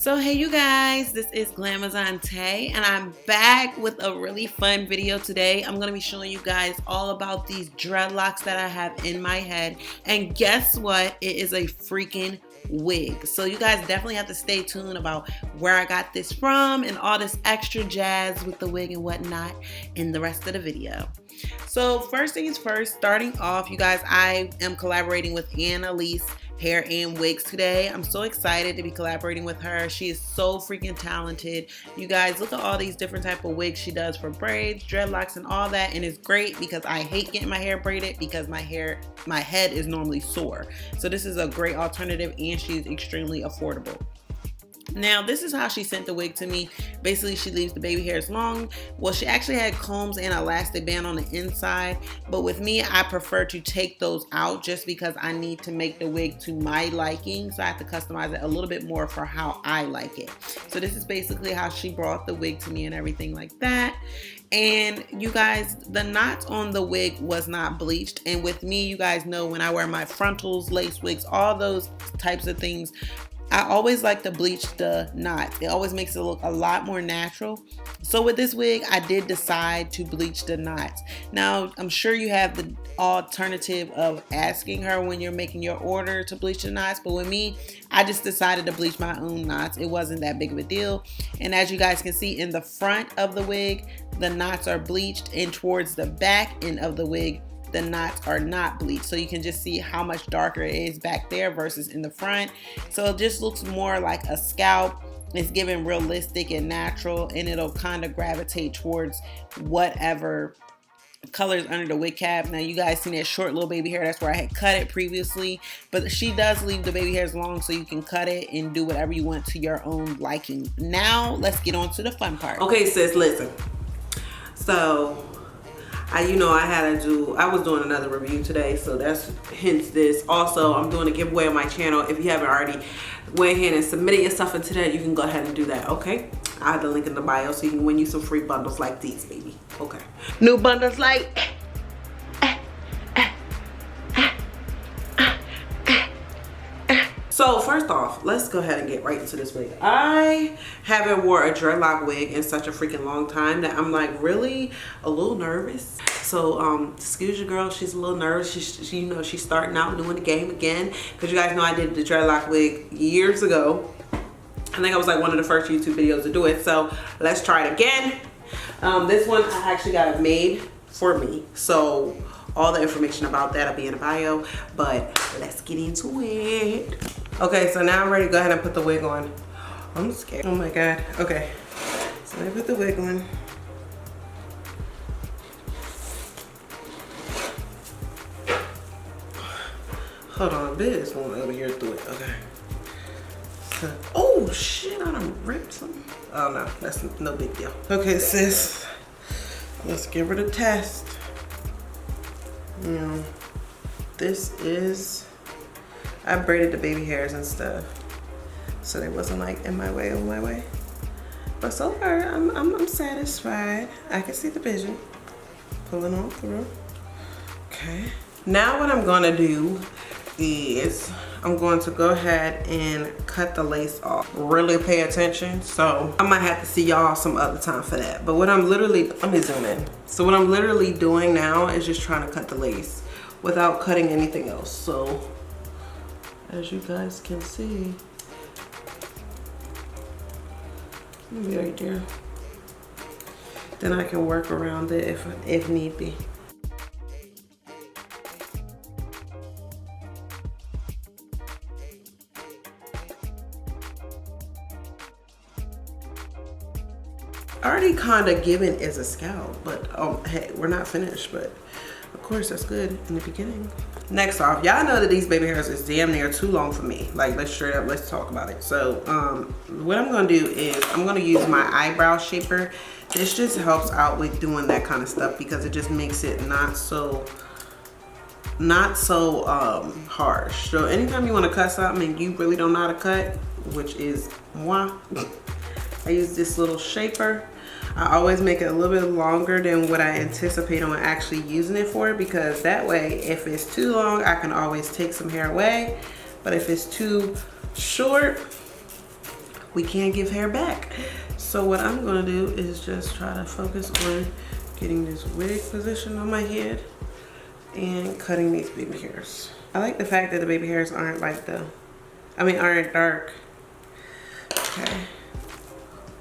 So hey you guys, this is Glamazon Tay and I'm back with a really fun video today. I'm going to be showing you guys all about these dreadlocks that I have in my head, and guess what? It is a freaking wig. So you guys definitely have to stay tuned about where I got this from and all this extra jazz with the wig and whatnot in the rest of the video. So first things first, starting off, you guys, I am collaborating with Annalise Hair and Wigs today. I'm so excited to be collaborating with her. She is so freaking talented. You guys, look at all these different type of wigs she does for braids, dreadlocks, and all that. And it's great because I hate getting my hair braided because my head is normally sore. So this is a great alternative and she's extremely affordable. Now, this is how she sent the wig to me. Basically, she leaves the baby hairs long. Well, she actually had combs and elastic band on the inside, but with me, I prefer to take those out just because I need to make the wig to my liking. So I have to customize it a little bit more for how I like it. So this is basically how she brought the wig to me and everything like that. And you guys, the knots on the wig was not bleached. And with me, you guys know when I wear my frontals, lace wigs, all those types of things, I always like to bleach the knots. It always makes it look a lot more natural. So with this wig, I did decide to bleach the knots. Now, I'm sure you have the alternative of asking her when you're making your order to bleach the knots, but with me, I just decided to bleach my own knots. It wasn't that big of a deal. And as you guys can see in the front of the wig, the knots are bleached, and towards the back end of the wig, the knots are not bleached. So you can just see how much darker it is back there versus in the front. So it just looks more like a scalp. It's given realistic and natural, and it'll kind of gravitate towards whatever colors under the wig cap. Now you guys seen that short little baby hair, that's where I had cut it previously, but she does leave the baby hairs long so you can cut it and do whatever you want to your own liking. Now let's get on to the fun part. Okay sis, listen. So I was doing another review today, so that's hence this. Also, I'm doing a giveaway on my channel. If you haven't already went ahead and submitted yourself into that, you can go ahead and do that, okay? I have the link in the bio so you can win you some free bundles like these, baby. Okay. New bundles like So first off, let's go ahead and get right into this wig. I haven't wore a dreadlock wig in such a freaking long time that I'm like really a little nervous. So excuse your girl, she's a little nervous. She you know, she's starting out doing the game again, because you guys know I did the dreadlock wig years ago. I think I was like one of the first YouTube videos to do it. So let's try it again. This one I actually got it made for me, so all the information about that will be in the bio, but let's get into it. Okay, so now I'm ready to go ahead and put the wig on. I'm scared. Oh my God. Okay, so let me put the wig on. Hold on, a bit is going over here through it. Okay. So, oh shit, I done ripped something. Oh no, that's no big deal. Okay, sis, let's give her the test. You know, this is, I braided the baby hairs and stuff, so they wasn't like in my way, on my way. But so far, I'm satisfied. I can see the vision pulling on through. Okay. Now what I'm gonna do is I'm going to go ahead and cut the lace off. Really pay attention. So I might have to see y'all some other time for that. But what I'm literally, let me zoom in. So what I'm literally doing now is just trying to cut the lace without cutting anything else. So as you guys can see, maybe right there. Then I can work around it if need be. Already kind of given as a scalp, but hey, we're not finished, but of course that's good in the beginning. Next off, y'all know that these baby hairs is damn near too long for me. Like, let's straight up, let's talk about it. So what I'm gonna do is I'm gonna use my eyebrow shaper. This just helps out with doing that kind of stuff because it just makes it not so harsh. So anytime you want to cut something and you really don't know how to cut, which is moi, I use this little shaper. I always make it a little bit longer than what I anticipate on actually using it for, because that way if it's too long I can always take some hair away, but if it's too short, we can't give hair back. So what I'm gonna do is just try to focus on getting this wig position on my head and cutting these baby hairs. I like the fact that the baby hairs aren't like aren't dark. Okay.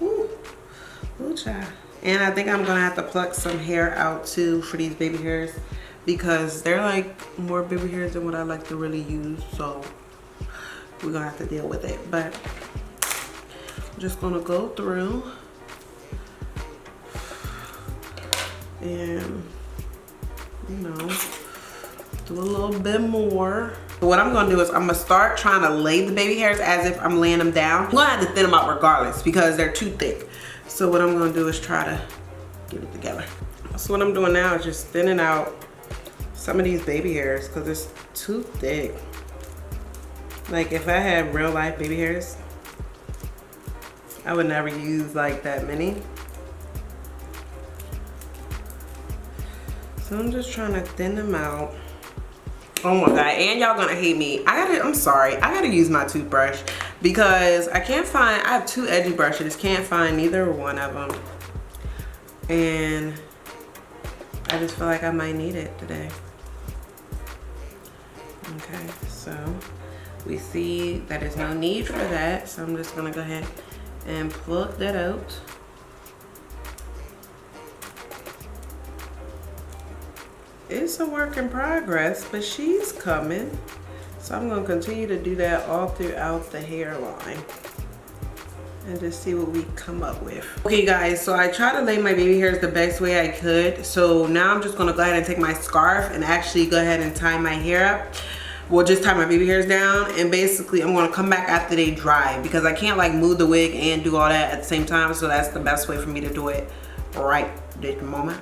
Ooh, ooh, child. And I think I'm gonna have to pluck some hair out too for these baby hairs because they're like more baby hairs than what I like to really use. So we're gonna have to deal with it. But I'm just gonna go through and, you know, do a little bit more. What I'm gonna do is I'm gonna start trying to lay the baby hairs as if I'm laying them down. I'm gonna have to thin them out regardless because they're too thick. So what I'm gonna do is try to get it together. So what I'm doing now is just thinning out some of these baby hairs because it's too thick. Like if I had real life baby hairs, I would never use like that many. So I'm just trying to thin them out. Oh my God, and y'all gonna hate me. I'm sorry, I gotta use my toothbrush because I have two edgy brushes, can't find neither one of them. And I just feel like I might need it today. Okay, so we see that there's no need for that. So I'm just gonna go ahead and pluck that out. It's a work in progress, but she's coming. So I'm gonna continue to do that all throughout the hairline and just see what we come up with. Okay guys, so I tried to lay my baby hairs the best way I could. So now I'm just gonna go ahead and take my scarf and actually go ahead and tie my hair up. Well, just tie my baby hairs down, and basically I'm gonna come back after they dry because I can't like move the wig and do all that at the same time. So that's the best way for me to do it right this moment.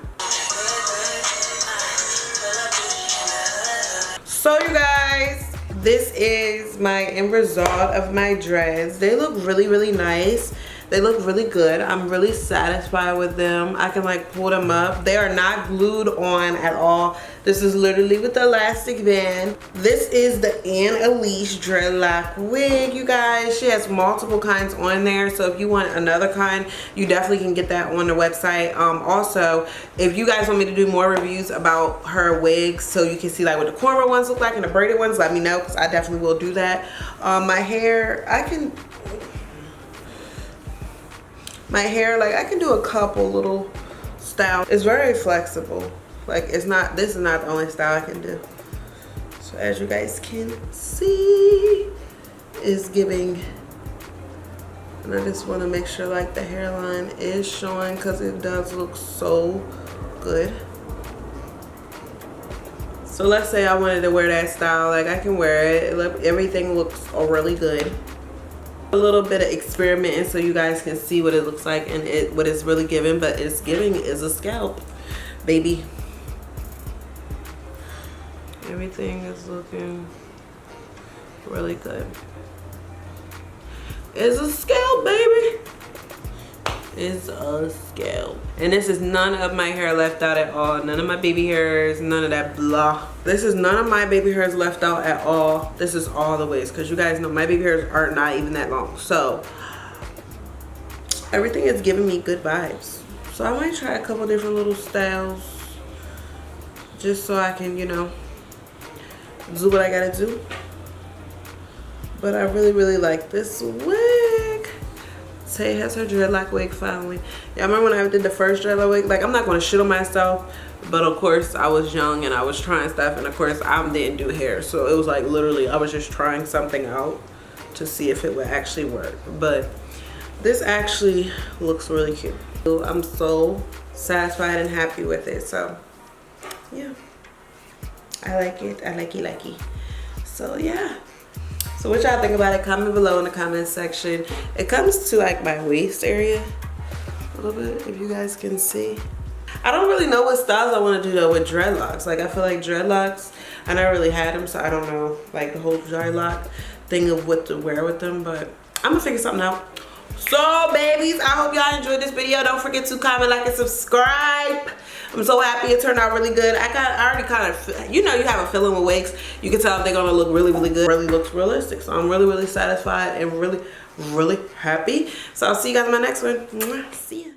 So you guys, this is my end result of my dreads. They look really, really nice. They look really good. I'm really satisfied with them. I can like pull them up. They are not glued on at all. This is literally with the elastic band. This is the Anne Elise dreadlock wig, you guys. She has multiple kinds on there. So if you want another kind, you definitely can get that on the website. Also, if you guys want me to do more reviews about her wigs so you can see like what the cornrow ones look like and the braided ones, let me know because I definitely will do that. My hair, like I can do a couple little styles. It's very flexible. Like this is not the only style I can do. So as you guys can see, it's giving. And I just want to make sure like the hairline is showing because it does look so good. So let's say I wanted to wear that style, like I can wear it. Everything looks really good. A little bit of experimenting so you guys can see what it looks like and what it's really giving, but it's giving is a scalp, baby. Everything is looking really good. It's a scalp, baby. It's a scalp. And this is none of my hair left out at all. None of my baby hairs, none of that blah. This is none of my baby hairs left out at all. This is all the ways, because you guys know my baby hairs are not even that long. So everything is giving me good vibes. So I might try a couple different little styles just so I can, you know, do what I gotta do. But I really, really like this wig. Tay has her dreadlock wig finally. Yeah, I remember when I did the first dreadlock wig, like I'm not gonna shit on myself, but of course I was young and I was trying stuff, and of course I didn't do hair. So it was like literally I was just trying something out to see if it would actually work. But this actually looks really cute. I'm so satisfied and happy with it. So yeah, I like it. I like it. So yeah. So what y'all think about it? Comment below in the comment section. It comes to like my waist area a little bit, if you guys can see. I don't really know what styles I want to do though with dreadlocks. Like I feel like dreadlocks, I never really had them, so I don't know like the whole dreadlock thing of what to wear with them. But I'm gonna figure something out. So babies, I hope y'all enjoyed this video. Don't forget to comment, like, and subscribe. I'm so happy it turned out really good. I already kind of, you know, you have a feeling with wigs. You can tell if they're gonna look really, really good. It really looks realistic. So I'm really, really satisfied and really, really happy. So I'll see you guys in my next one. See ya.